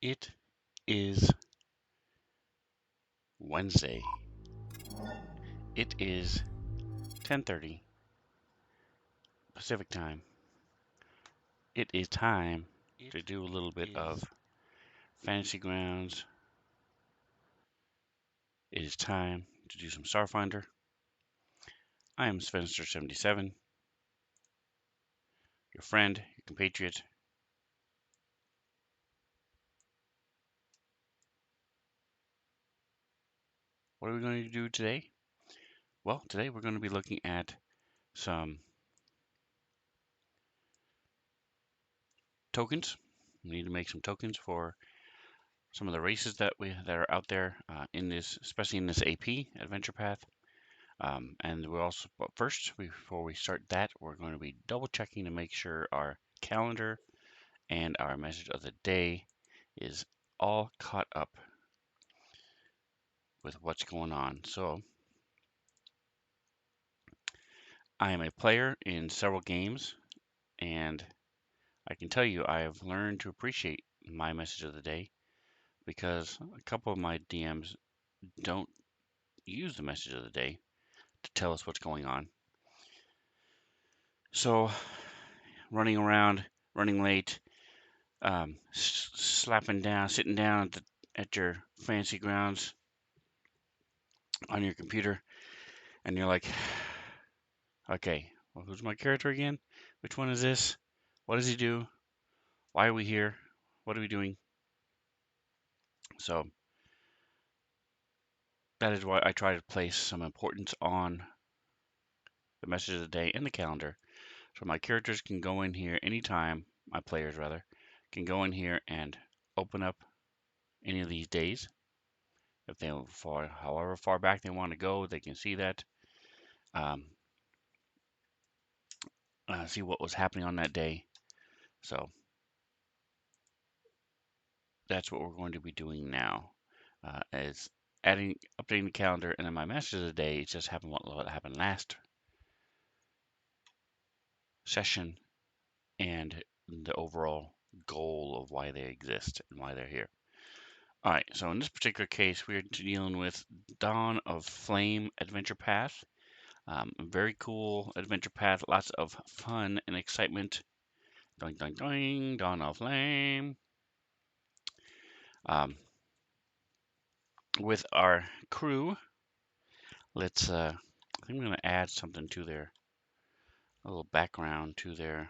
It is Wednesday. It is 10:30 Pacific time. It is time to do a little bit of Fantasy Grounds. It is time to do some Starfinder. I am Spencer77, your friend, your compatriot. What are we going to do today? Well, today we're going to be looking at some tokens. We need to make some tokens for some of the races that are out there in this, especially in this AP Adventure Path. And we're also, but first, before we start that, we're going to be double checking to make sure our calendar and our message of the day is all caught up with what's going on. So I am a player in several games, and I can tell you I have learned to appreciate my message of the day because a couple of my DMs don't use the message of the day to tell us what's going on. So running around, running late, slapping down, sitting down at your fancy grounds on your computer, and you're like, okay, well, who's my character again? Which one is this? What does he do? Why are we here? What are we doing? So that is why I try to place some importance on the message of the day in the calendar, so my characters can go in here anytime. My players rather can go in here and open up any of these days. If they however far back they want to go, they can see that. Um, see what was happening on that day. So that's what we're going to be doing now. Is updating the calendar, and then my message of the day is just happened what happened last session and the overall goal of why they exist and why they're here. All right, so in this particular case, we're dealing with Dawn of Flame Adventure Path. A very cool adventure path, lots of fun and excitement. Doing, doing, doing, Dawn of Flame. Um, with our crew, let's, I think I'm going to add something to their, a little background to their,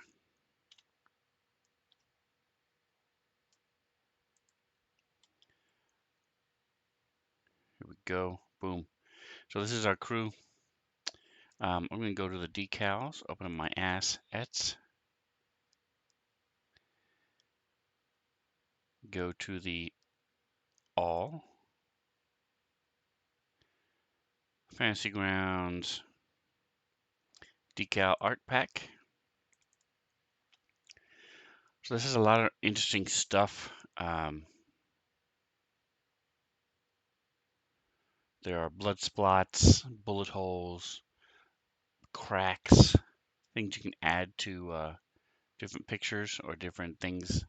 here we go, boom. So this is our crew. I'm going to go to the decals, open up my assets, go to the all, Fantasy Grounds, decal art pack. So this is a lot of interesting stuff. There are blood spots, bullet holes, cracks, things you can add to different pictures or different things.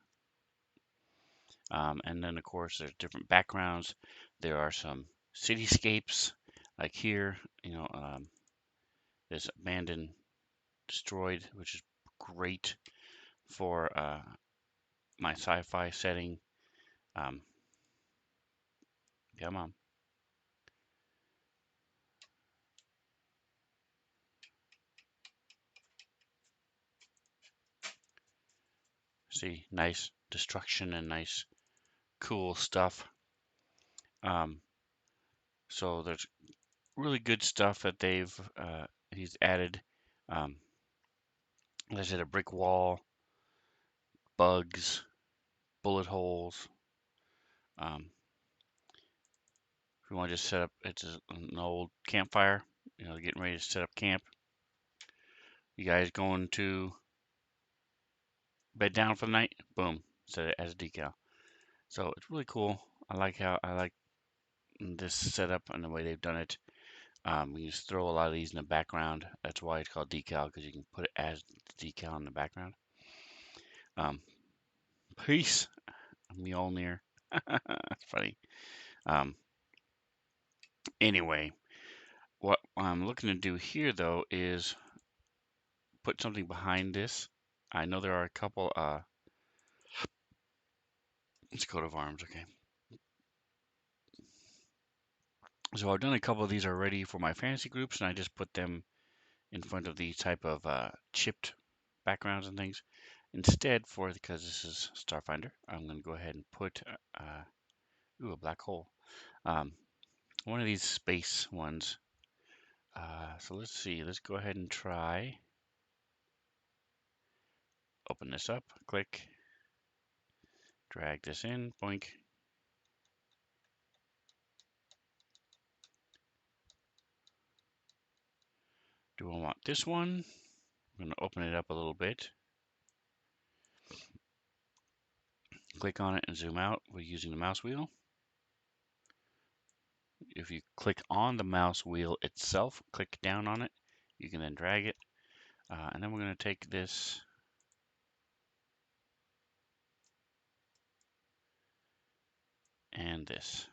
And then, of course, there's different backgrounds. There are some cityscapes, like here, this abandoned, destroyed, which is great for my sci-fi setting. Um, come on. See, nice destruction and nice, cool stuff. So there's really good stuff that he's added. Um, as I said, a brick wall, bugs, bullet holes. If you want to just set up, it's an old campfire, getting ready to set up camp. You guys going to bed down for the night? Boom, set it as a decal. So it's really cool. I like this setup and the way they've done it. You just throw a lot of these in the background. That's why it's called decal, because you can put it as decal in the background. Peace, Mjolnir. That's funny. Um, anyway, what I'm looking to do here though is put something behind this. I know there are a couple, it's coat of arms, okay. So I've done a couple of these already for my fantasy groups, and I just put them in front of these type of chipped backgrounds and things. Instead, because this is Starfinder, I'm going to go ahead and put a black hole. Um, one of these space ones. So let's see. Let's go ahead and try. Open this up. Click. Drag this in. Boink. Do I want this one? I'm going to open it up a little bit. Click on it and zoom out. We're using the mouse wheel. If you click on the mouse wheel itself, click down on it, you can then drag it. And then we're going to take this and this.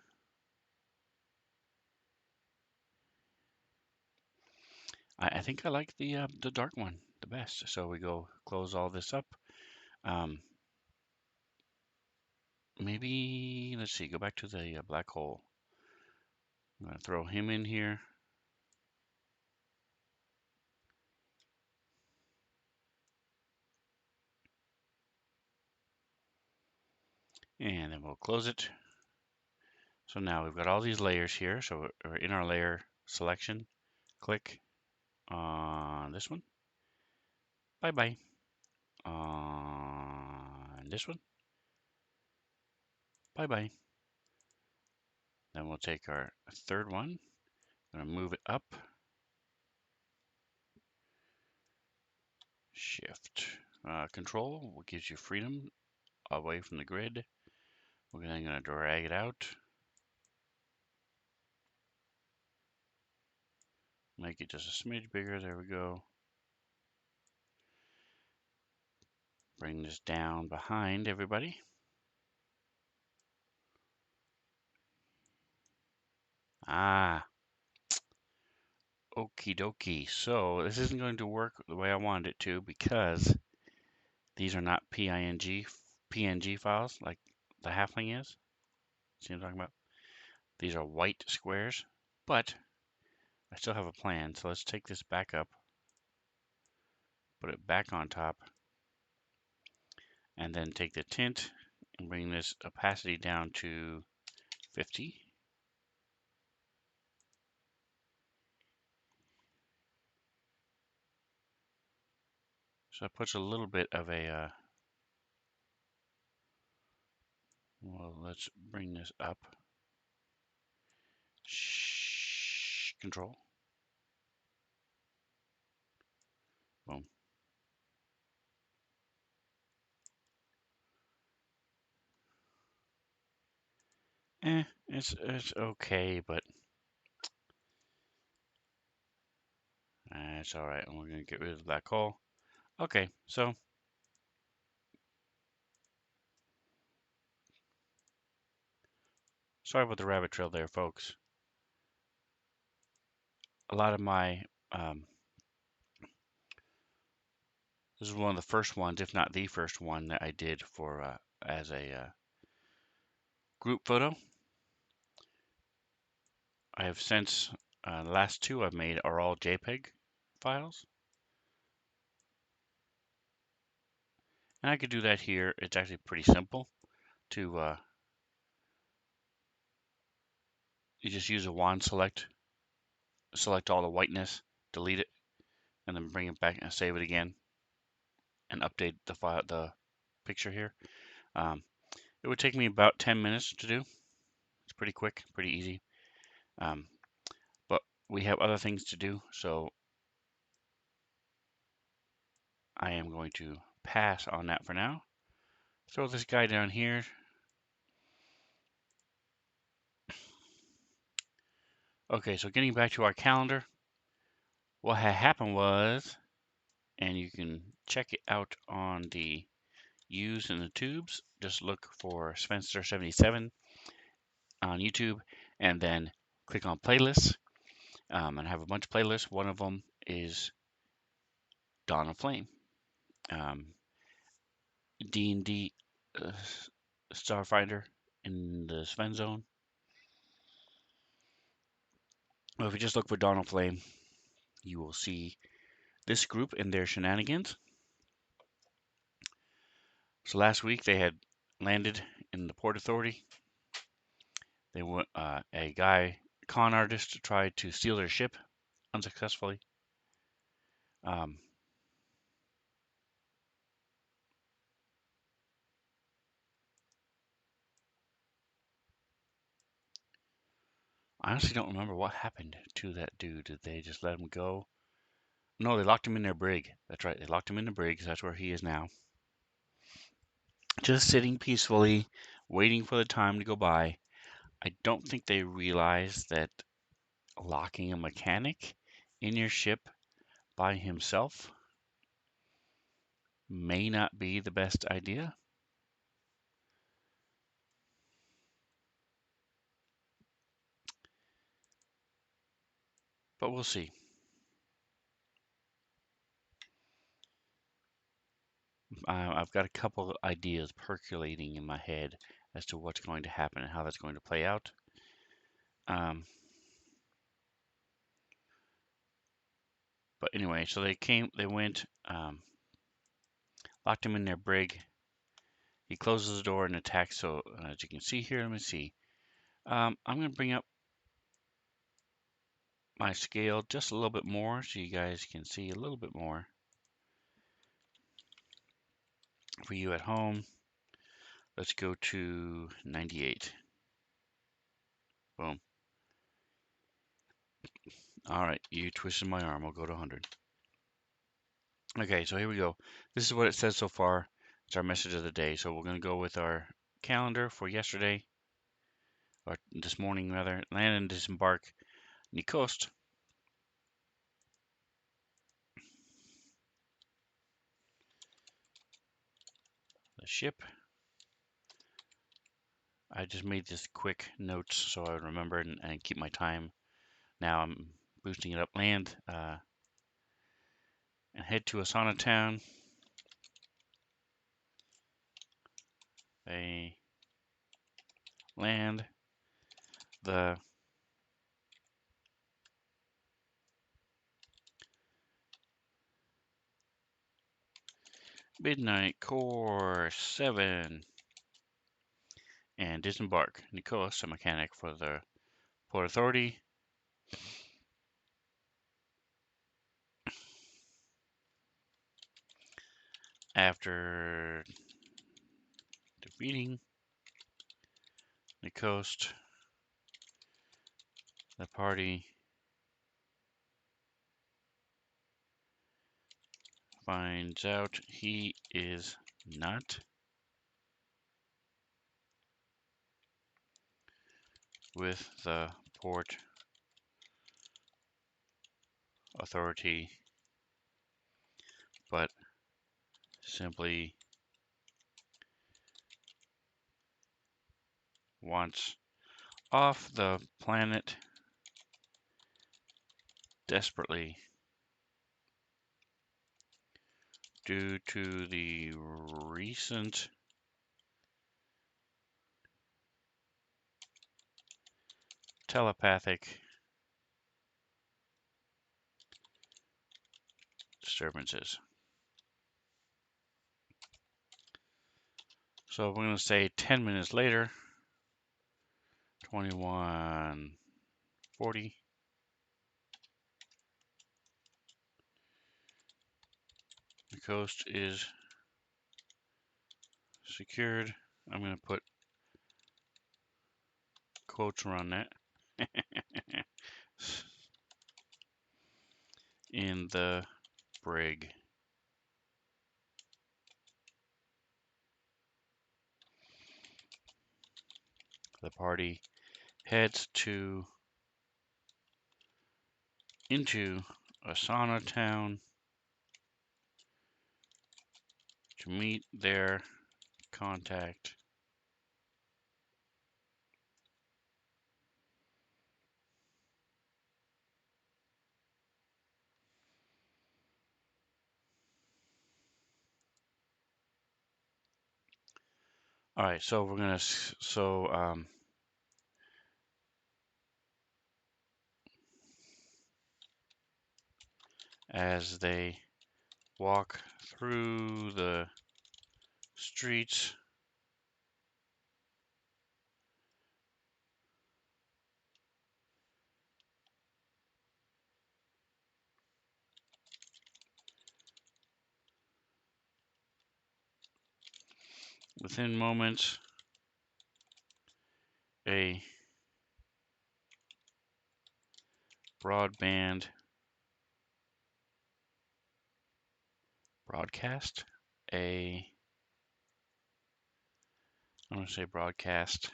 I think I like the dark one the best. So we go close all this up. Maybe, let's see, go back to the black hole. I'm going to throw him in here. And then we'll close it. So now we've got all these layers here. So we're in our layer selection. Click on this one. Bye-bye. On this one. Bye-bye. Then we'll take our third one. I'm going to move it up. Shift. Control gives you freedom away from the grid. We're then going to drag it out. Make it just a smidge bigger. There we go. Bring this down behind everybody. Ah, okie dokie. So this isn't going to work the way I wanted it to because these are not PNG files like the halfling is. See what I'm talking about? These are white squares, but I still have a plan. So let's take this back up, put it back on top, and then take the tint and bring this opacity down to 50. So it puts a little bit of a, well, let's bring this up. Shh, control. Boom. It's okay, but it's all right. And we're gonna get rid of the black hole. Okay, so sorry about the rabbit trail there, folks. A lot of my this is one of the first ones, if not the first one that I did for as a group photo. I have since the last two I've made are all JPEG files, and I could do that here. It's actually pretty simple to you just use a wand select all the whiteness, delete it, and then bring it back and save it again, and update the file, the picture here. It would take me about 10 minutes to do. It's pretty quick, pretty easy. But we have other things to do, so I am going to pass on that for now. Throw this guy down here. Okay, so getting back to our calendar, what had happened was, and you can check it out on the used in the tubes, just look for Spencer77 on YouTube, and then click on playlists, and I have a bunch of playlists. One of them is Dawn of Flame, D&D, Starfinder in the Sven Zone. Well, if you just look for Dawn of Flame, you will see this group and their shenanigans. So last week they had landed in the Port Authority. They went a con artist tried to steal their ship unsuccessfully. Um, I honestly don't remember what happened to that dude. Did they just let him go? No, they locked him in their brig. That's right. They locked him in the brig. That's where he is now. Just sitting peacefully, waiting for the time to go by. I don't think they realize that locking a mechanic in your ship by himself may not be the best idea. But we'll see. I've got a couple of ideas percolating in my head as to what's going to happen and how that's going to play out. But anyway, so they went, locked him in their brig. He closes the door and attacks. So as you can see here, let me see. I'm going to bring up my scale just a little bit more so you guys can see a little bit more. For you at home, let's go to 98. Boom. All right, you twisted my arm. I'll go to 100. Okay, so here we go. This is what it says so far. It's our message of the day. So we're going to go with our calendar for yesterday, or this morning rather. Land and disembark Nikost. The ship. I just made this quick notes so I would remember and keep my time. Now I'm boosting it up. Land and head to Asana Town. They land the Midnight Core 7 and disembark Nikos, a mechanic for the Port Authority. After defeating Nikos, the party finds out he is not with the Port Authority, but simply wants off the planet desperately due to the recent telepathic disturbances. So we're going to say 10 minutes later, 2140. The coast is secured. I'm going to put quotes around that. In the brig. The party heads into Asana Town to meet their contact all right, so we're gonna as they walk through the streets within moments, a broadband broadcast, I'm going to say broadcast,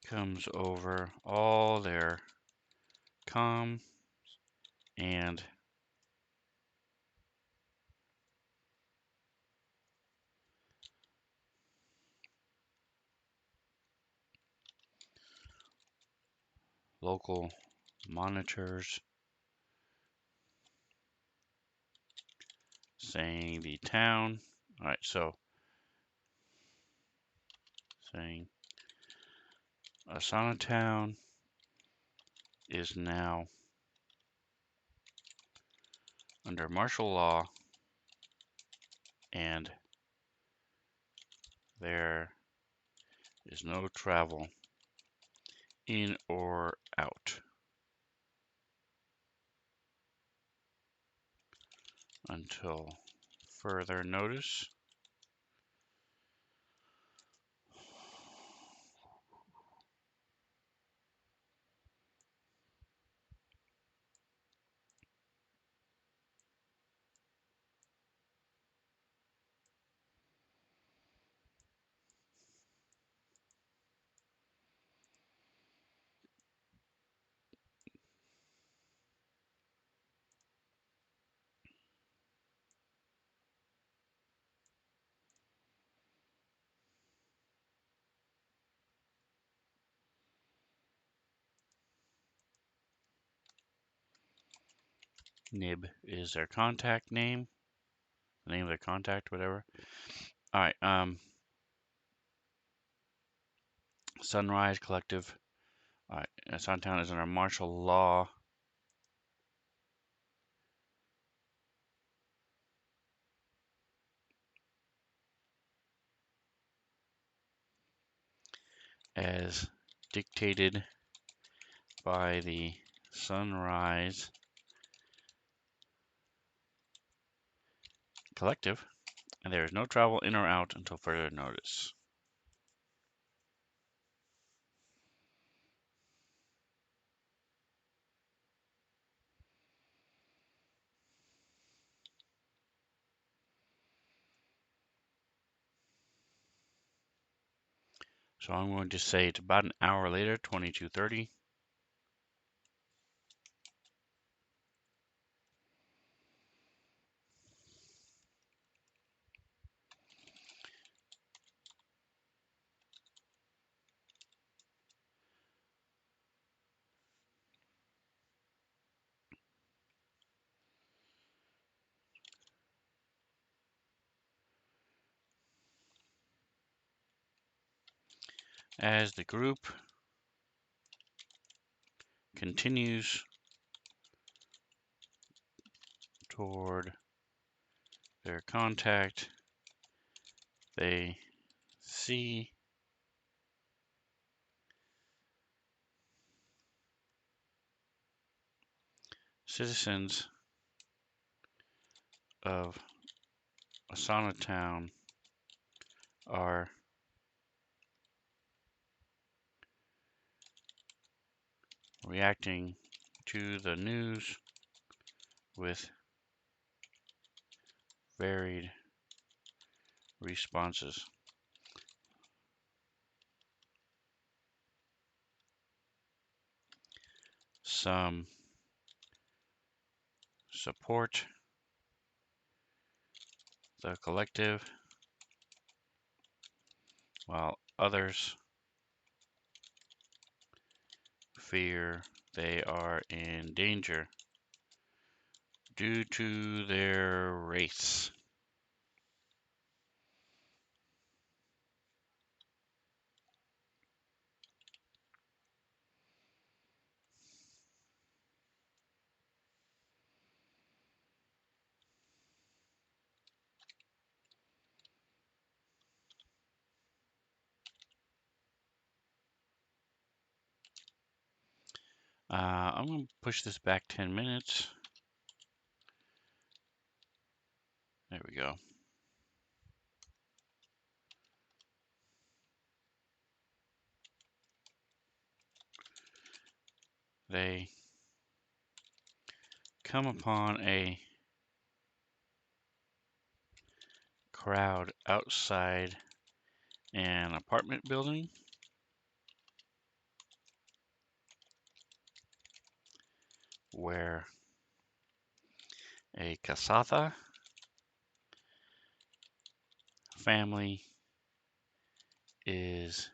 comes over all their comm and local monitors saying the town. All right, so saying Asana town is now under martial law and there is no travel in or out until further notice. Nib is their contact name, the name of their contact, whatever. All right, Sunrise Collective. All right, Suntown is under martial law. As dictated by the Sunrise Collective, and there is no travel in or out until further notice. So I'm going to say it's about an hour later, 22:30. As the group continues toward their contact, they see citizens of Asana Town are reacting to the news with varied responses. Some support the collective, while others fear they are in danger due to their race. I'm going to push this back 10 minutes. There we go. They come upon a crowd outside an apartment building where a Casatha family is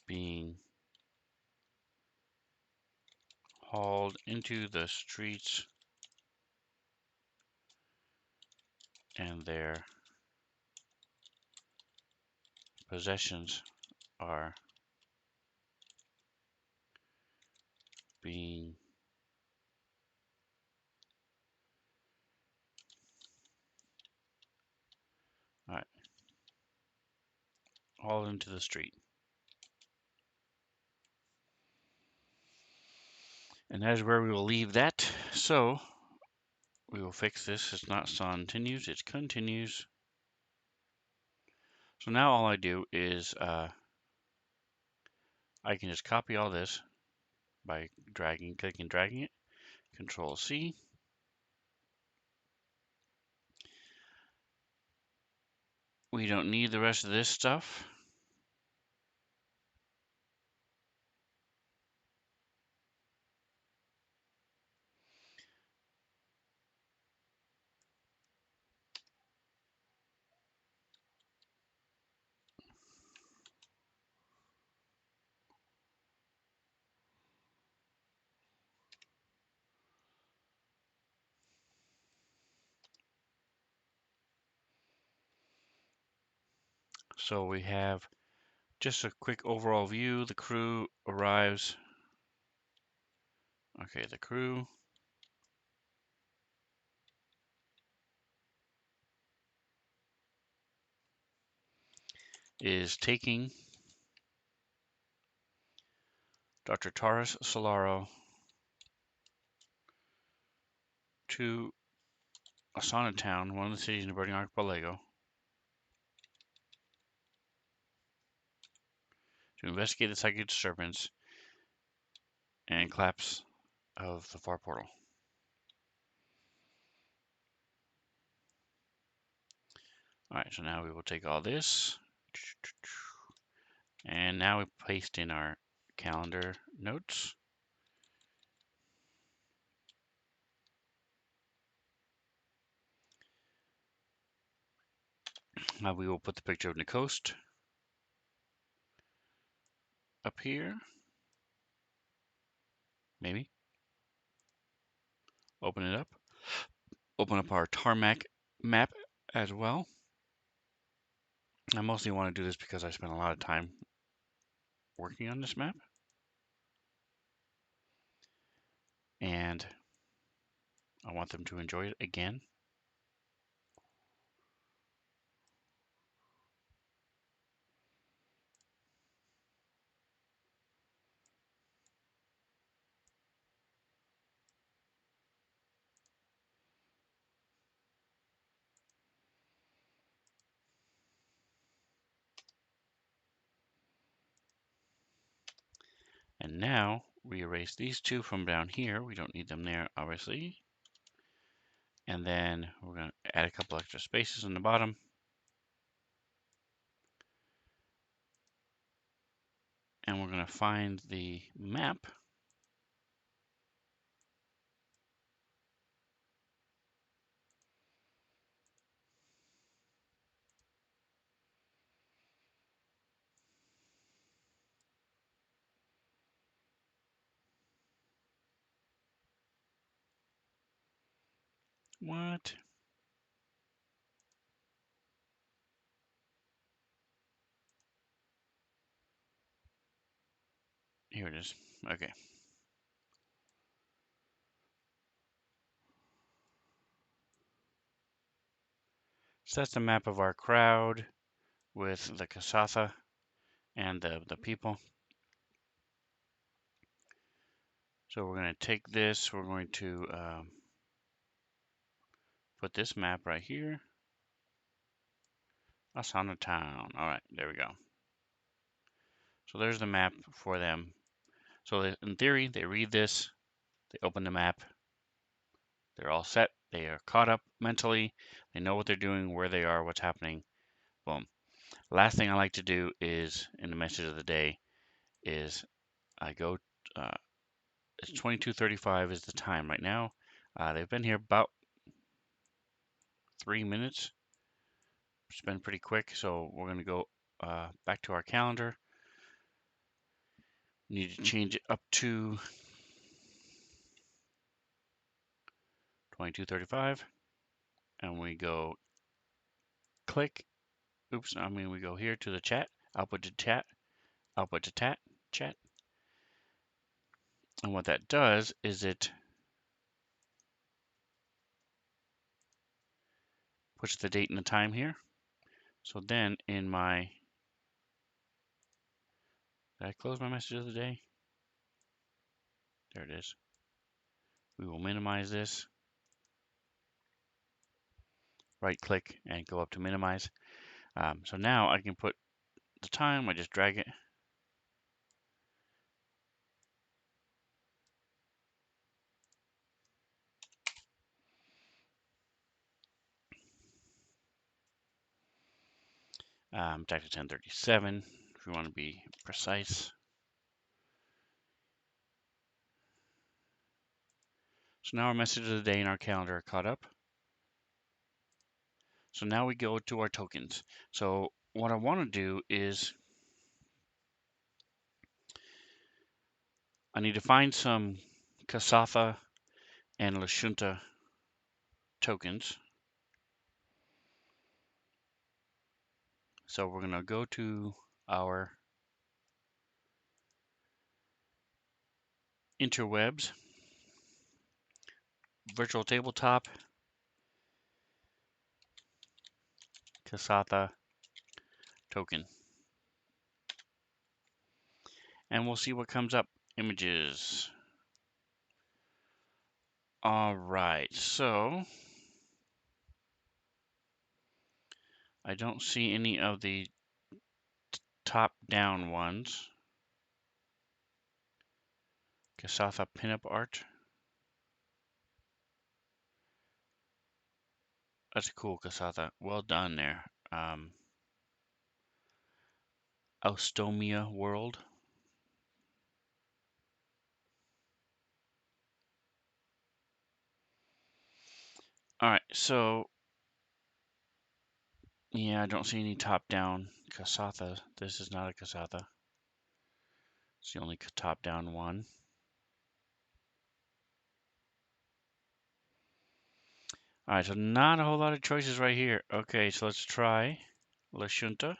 being hauled into the streets and their possessions are being hauled into the street. And that is where we will leave that. So we will fix this. It's not continues, it continues. So now all I do is I can just copy all this by clicking and dragging it. Control C. We don't need the rest of this stuff. So we have just a quick overall view. The crew arrives. Okay, the crew is taking Dr. Taurus Solaro to Asana Town, one of the cities in the Burning Archipelago, to investigate the psychic disturbance and collapse of the far portal. Alright, so now we will take all this, and now we paste in our calendar notes. Now we will put the picture of the coast up here. Maybe. Open it up. Open up our tarmac map as well. I mostly want to do this because I spent a lot of time working on this map. And I want them to enjoy it again. And now we erase these two from down here. We don't need them there, obviously. And then we're going to add a couple extra spaces in the bottom. And we're going to find the map. What? Here it is. Okay. So that's the map of our crowd with the Kasatha and the people. So we're going to take this. We're going to put this map right here. Asana Town. All right, there we go. So there's the map for them. So in theory, they read this, they open the map, they're all set, they are caught up mentally, they know what they're doing, where they are, what's happening. Boom. Last thing I like to do is, in the message of the day, is I go, uh, it's 22:35 is the time right now. They've been here about 3 minutes. It's been pretty quick, so we're going to go back to our calendar. Need to change it up to 22:35, and we go click. Oops, I mean we go here to the chat, output to chat, output to chat. And what that does is it puts the date and the time here. So then in my, did I close my message of the day? There it is. We will minimize this. Right click and go up to minimize. So now I can put the time, I just drag it. Back to 10:37 if we want to be precise. So now our message of the day and our calendar are caught up. So now we go to our tokens. So what I want to do is I need to find some Kasatha and Lashunta tokens. So we're going to go to our interwebs, virtual tabletop, Kasatha token. And we'll see what comes up. Images. All right, so I don't see any of the top-down ones. Kasatha pinup art. That's cool, Kasatha. Well done there. Austomia World. All right, so yeah, I don't see any top-down Kasatha. This is not a Kasatha. It's the only top-down one. All right, so not a whole lot of choices right here. Okay, so let's try Lashunta.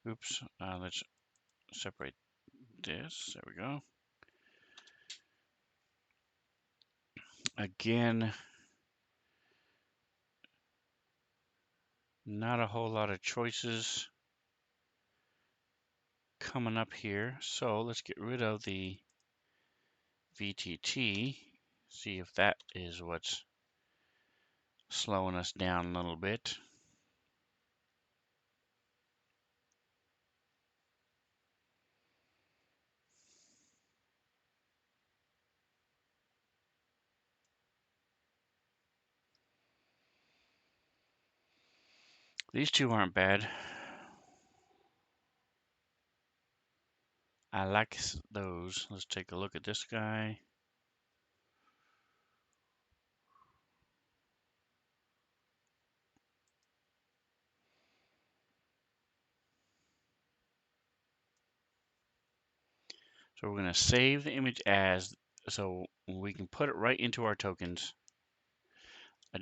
Oops, let's separate this. There we go. Again, not a whole lot of choices coming up here. So let's get rid of the VTT. See if that is what's slowing us down a little bit. These two aren't bad. I like those. Let's take a look at this guy. So we're going to save the image as So we can put it right into our tokens.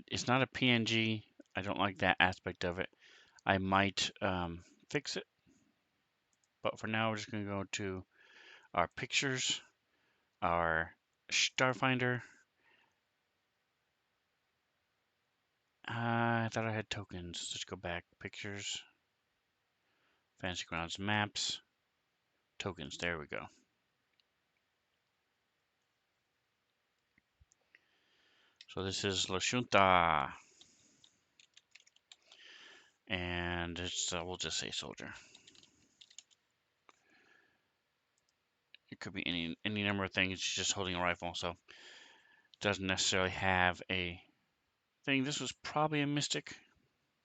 It's not a PNG. I don't like that aspect of it. I might fix it, but for now we're just going to go to our pictures, our Starfinder. I thought I had tokens. Let's go back. Pictures, Fantasy Grounds maps, tokens. There we go. So this is La Junta, and it's we'll just say soldier. It could be any number of things. It's just holding a rifle, so it doesn't necessarily have a thing. This was probably a mystic,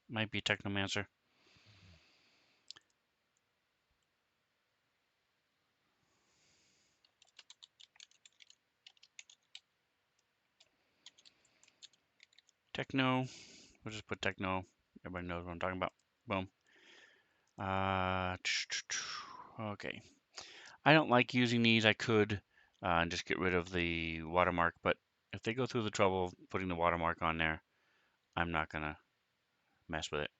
might be a technomancer. Techno. We'll just put techno. Everybody knows what I'm talking about. Boom. Okay. I don't like using these. I could just get rid of the watermark, but if they go through the trouble of putting the watermark on there, I'm not gonna mess with it.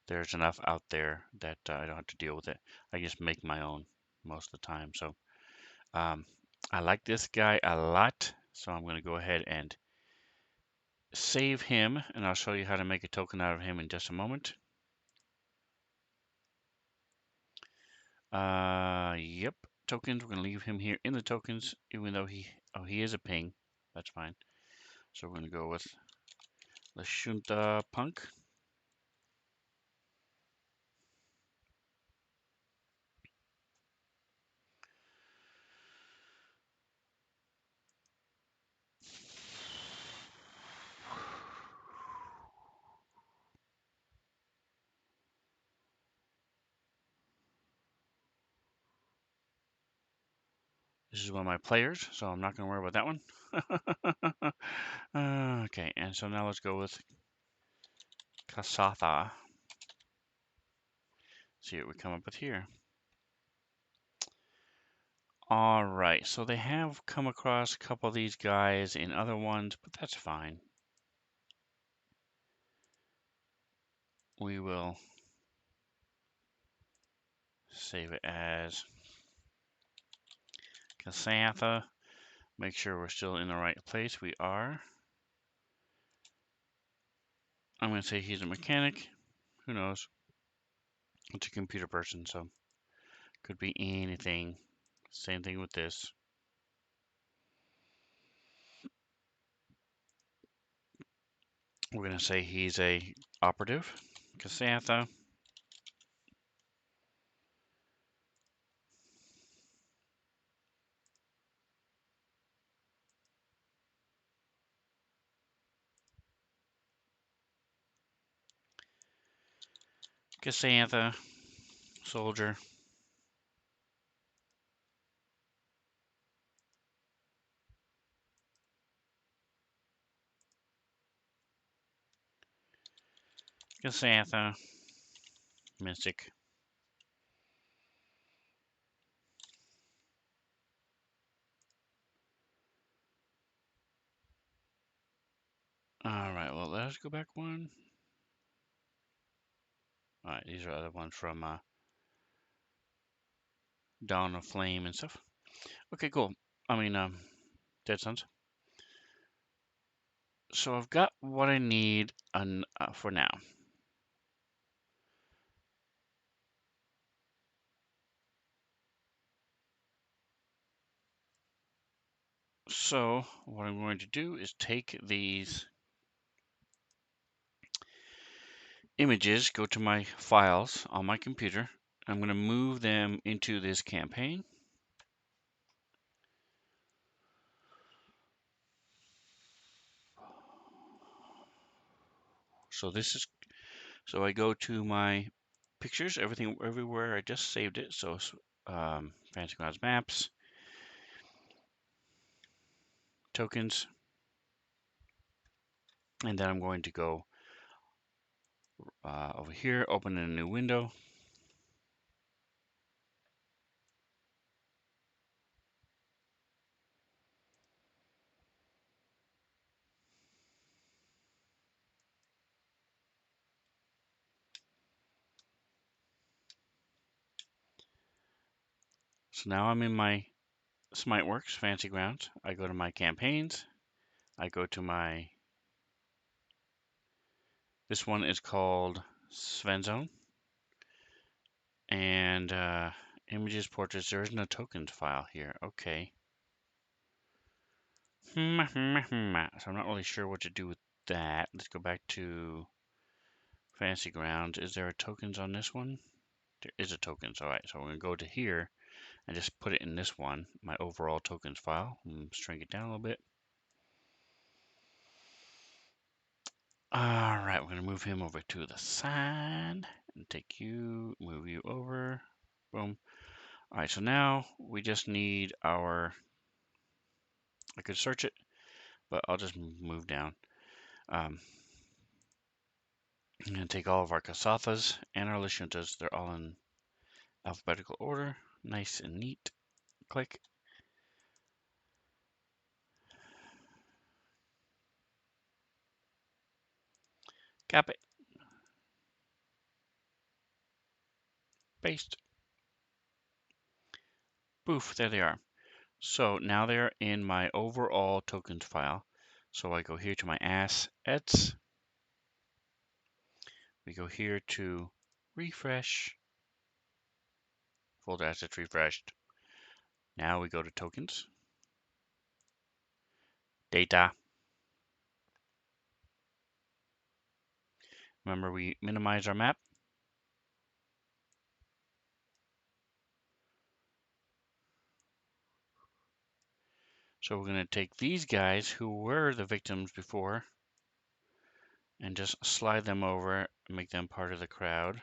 There's enough out there that I don't have to deal with it. I just make my own most of the time. So I like this guy a lot, so I'm gonna go ahead and save him, and I'll show you how to make a token out of him in just a moment. Yep, tokens. We're gonna leave him here in the tokens, even though he is a ping. That's fine. So we're gonna go with La Junta Punk. This is one of my players, so I'm not gonna worry about that one. Okay, and so now let's go with Kasatha. See what we come up with here. All right, so they have come across a couple of these guys in other ones, but that's fine. We will save it as Kasatha. Make sure we're still in the right place. We are. I'm going to say he's a mechanic. Who knows? It's a computer person, so could be anything. Same thing with this. We're going to say he's a operative. Kasatha. Kasatha. Soldier. Kasatha. Mystic. All right, well, let's go back one. All right, these are other ones from Dawn of Flame and stuff. Okay, cool. I mean, Dead Sons. So I've got what I need for now. So what I'm going to do is take these images, go to my files on my computer. I'm going to move them into this campaign. So I go to my pictures, everything, everywhere. I just saved it. So Fantasy Grounds maps, tokens, and then I'm going to go over here, open a new window. So now I'm in my SmiteWorks Fancy Grounds. I go to my campaigns. I go to my, this one is called Svenzone. And images, portraits, there isn't a tokens file here. Okay. So I'm not really sure what to do with that. Let's go back to Fancy Grounds. Is there a tokens on this one? There is a tokens. All right, so we're going to go to here and just put it in this one, my overall tokens file. Shrink it down a little bit. All right, we're going to move him over to the side and take you, move you over. Boom. All right, so now we just need our, I could search it, but I'll just move down. I'm going to take all of our Kasathas and our Lashuntas. They're all in alphabetical order. Nice and neat. Click. Cap it. Paste. Poof, there they are. So now they're in my overall tokens file. So I go here to my assets. We go here to refresh. Folder assets refreshed. Now we go to tokens. Data. Remember, we minimize our map. So we're going to take these guys who were the victims before and just slide them over and make them part of the crowd.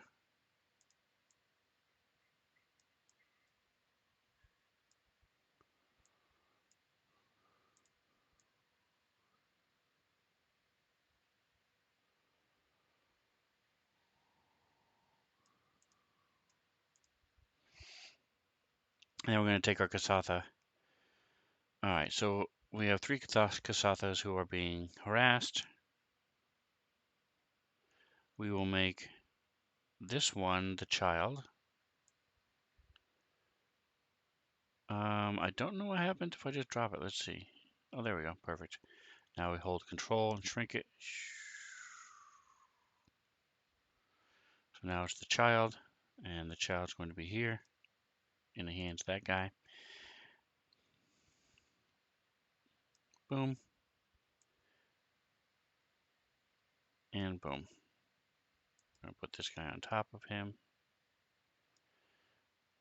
And then we're going to take our Kasatha. All right, so we have 3 Kasathas who are being harassed. We will make this one the child. I don't know what happens if I just drop it. Let's see. Oh, there we go. Perfect. Now we hold control and shrink it. So now it's the child, and the child's going to be here in the hands of that guy. Boom. And boom. I'm going to put this guy on top of him.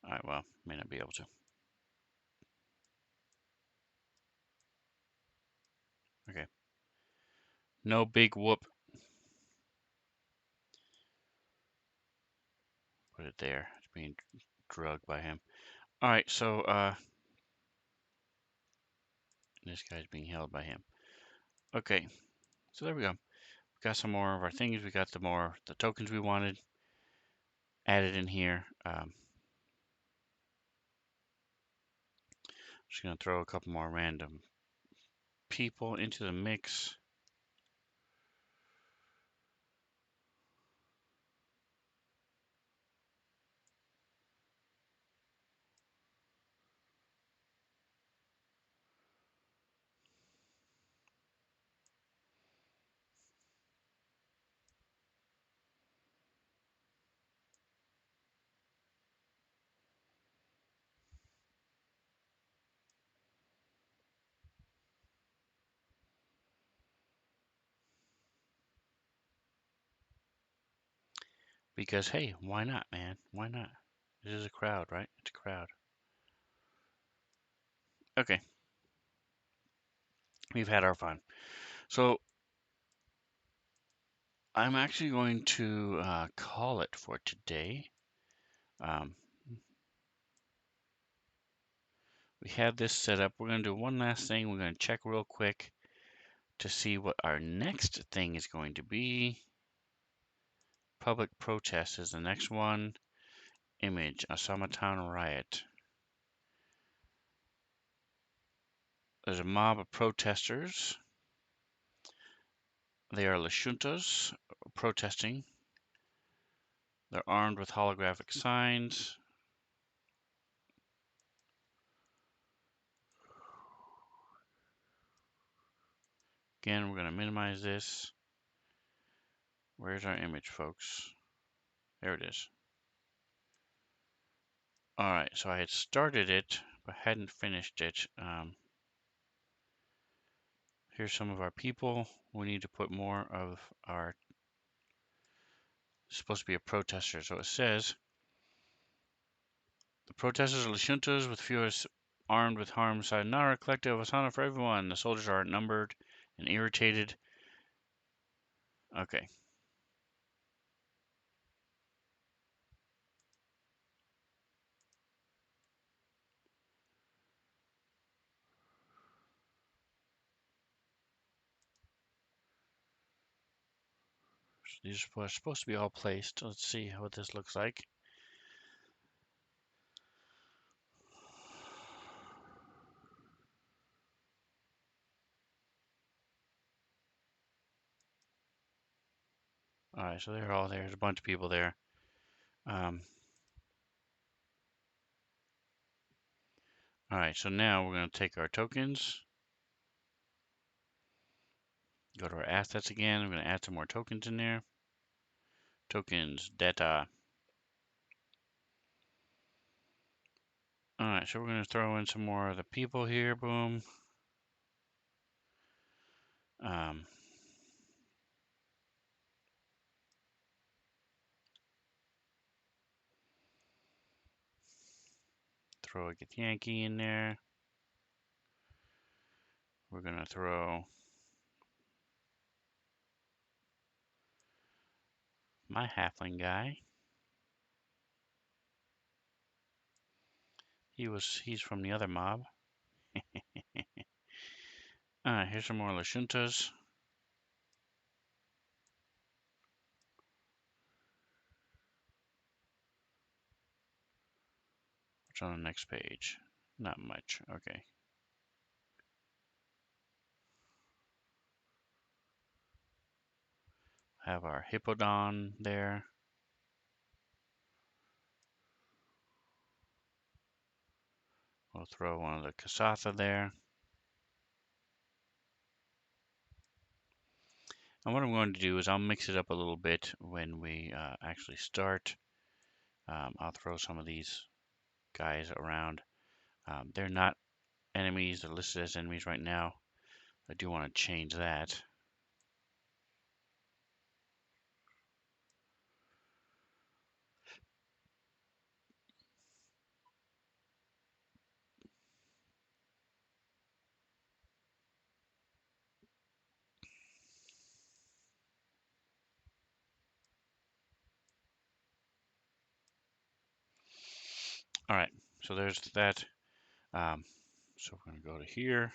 All right, well, may not be able to. Okay. No big whoop. Put it there. It's being drugged by him. All right, so this guy's being held by him. Okay, so there we go. We got some more of our things. We got the tokens we wanted added in here. Just gonna throw a couple more random people into the mix. Because, hey, why not, man? Why not? This is a crowd, right? It's a crowd. Okay. We've had our fun. So, I'm actually going to call it for today. We have this set up. We're going to do one last thing. We're going to check real quick to see what our next thing is going to be. Public protest is the next one. Image, Osama Town riot. There's a mob of protesters. They are Lashuntas protesting. They're armed with holographic signs. again, we're going to minimize this. Where's our image, folks? There it is. All right, so I had started it, but hadn't finished it. Here's some of our people. We need to put more of our, it's supposed to be a protester. So it says, the protesters are Lashuntas with fewest armed with harm sayonara, collective asana for everyone. The soldiers are outnumbered and irritated. Okay. So these are supposed to be all placed. Let's see what this looks like. All right, so they're all there. There's a bunch of people there. All right, so now we're going to take our tokens, go to our assets again. I'm going to add some more tokens in there. Tokens, data. All right, so we're going to throw in some more of the people here. Boom. Throw a Githyanki in there. We're going to throw my halfling guy. He's from the other mob. All right, here's some more Lashuntas. What's on the next page? Not much. Okay. Have our Hippodon there. We'll throw one of the Kasatha there. And what I'm going to do is I'll mix it up a little bit when we actually start. I'll throw some of these guys around. They're not enemies. They're listed as enemies right now. I do want to change that. All right, so there's that. So we're going to go to here,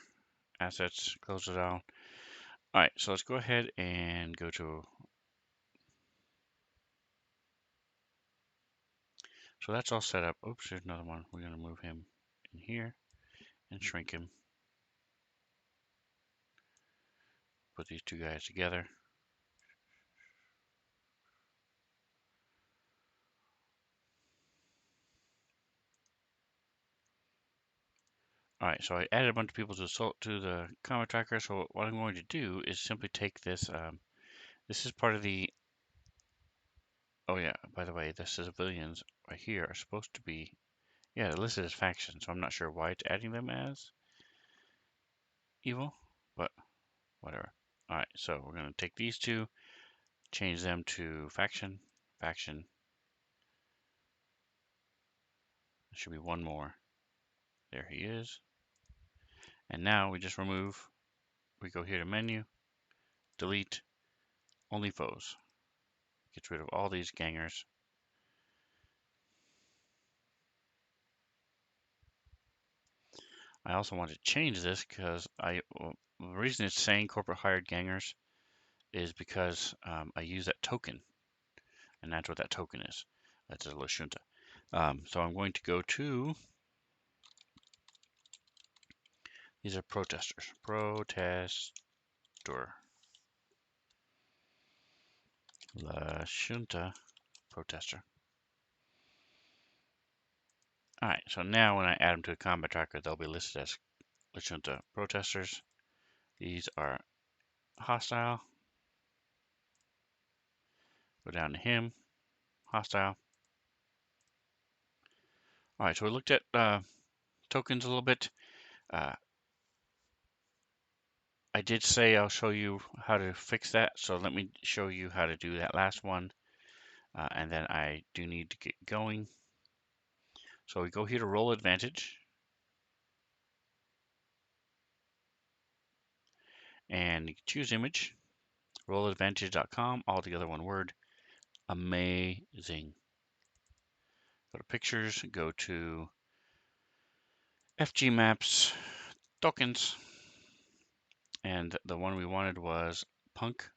assets, close it out. All right, so let's go ahead and go to, so that's all set up. Oops, there's another one. We're going to move him in here and shrink him. Put these two guys together. All right, so I added a bunch of people to the combat tracker. So what I'm going to do is simply take this. This is part of the. Oh yeah, by the way, the civilians right here are supposed to be. Yeah, they're listed as factions, so I'm not sure why it's adding them as evil, but whatever. All right, so we're going to take these two, change them to faction. Faction. There should be one more. There he is. And now we just remove. We go here to menu, delete, only foes. Gets rid of all these gangers. I also want to change this because well, the reason it's saying corporate hired gangers is because I use that token, and that's what that token is. That's a Lashunta. So I'm going to go to, these are protesters. Protestor. Lashunta protester. All right, so now when I add them to a combat tracker, they'll be listed as Lashunta protesters. These are hostile. Go down to him, hostile. All right, so we looked at tokens a little bit. I did say I'll show you how to fix that, so let me show you how to do that last one, and then I do need to get going. So we go here to roll advantage, and you can choose image, rolladvantage.com, all together one word, amazing. Go to pictures, go to FG maps, tokens, and the one we wanted was punk.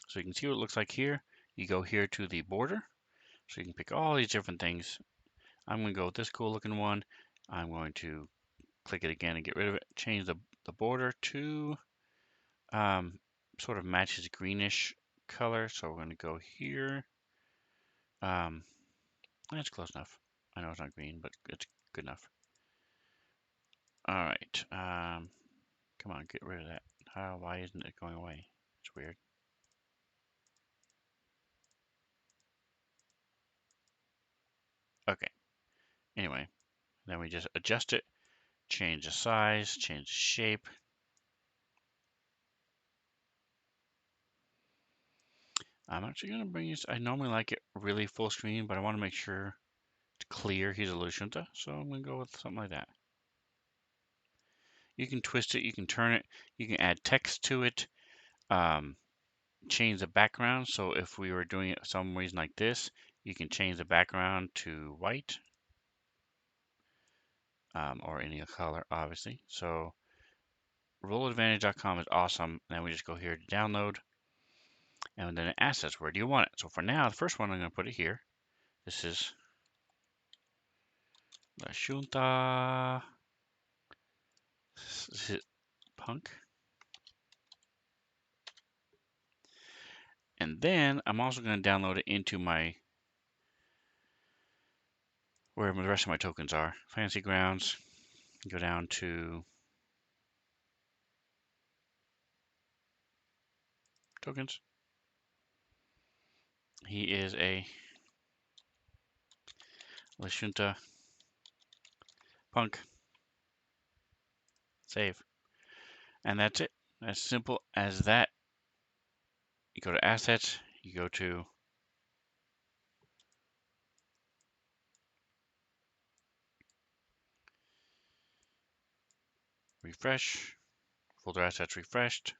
So you can see what it looks like here. You go here to the border, so you can pick all these different things. I'm going to go with this cool looking one. I'm going to click it again and get rid of it. Change the border to sort of matches greenish color. So we're going to go here. That's close enough. I know it's not green, but it's good enough. All right. Come on, get rid of that. Why isn't it going away? It's weird. Okay. Anyway, then we just adjust it, change the size, change the shape. I'm actually going to bring this. I normally like it really full screen, but I want to make sure it's clear he's a Lushunta, so I'm going to go with something like that. You can twist it, you can turn it, you can add text to it, change the background. So if we were doing it for some reason like this, you can change the background to white or any color, obviously. So rolladvantage.com is awesome. And then we just go here to download. And then assets, where do you want it? So for now, the first one, I'm going to put it here. This is La Junta. This is punk. And then I'm also going to download it into my, where the rest of my tokens are. Fancy Grounds. Go down to tokens. He is a La Junta punk. Save. And that's it. As simple as that. You go to assets, you go to refresh, folder assets refreshed.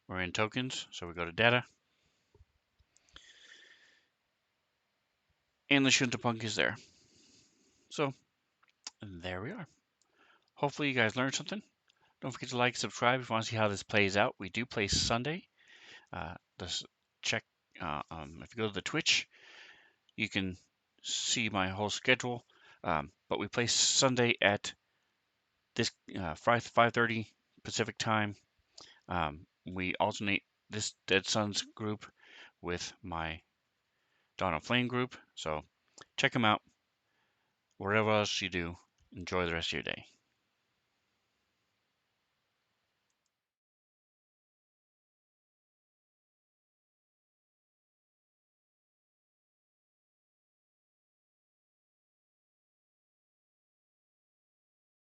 We're in tokens, so we go to data. And the Shuntapunk is there. So there we are. Hopefully you guys learned something. Don't forget to like, subscribe if you want to see how this plays out. We do play Sunday. This check if you go to the Twitch, you can see my whole schedule. But we play Sunday at this 5:30 Pacific time. We alternate this Dead Suns group with my Dawn of Flame group. So check them out. Whatever else you do, enjoy the rest of your day.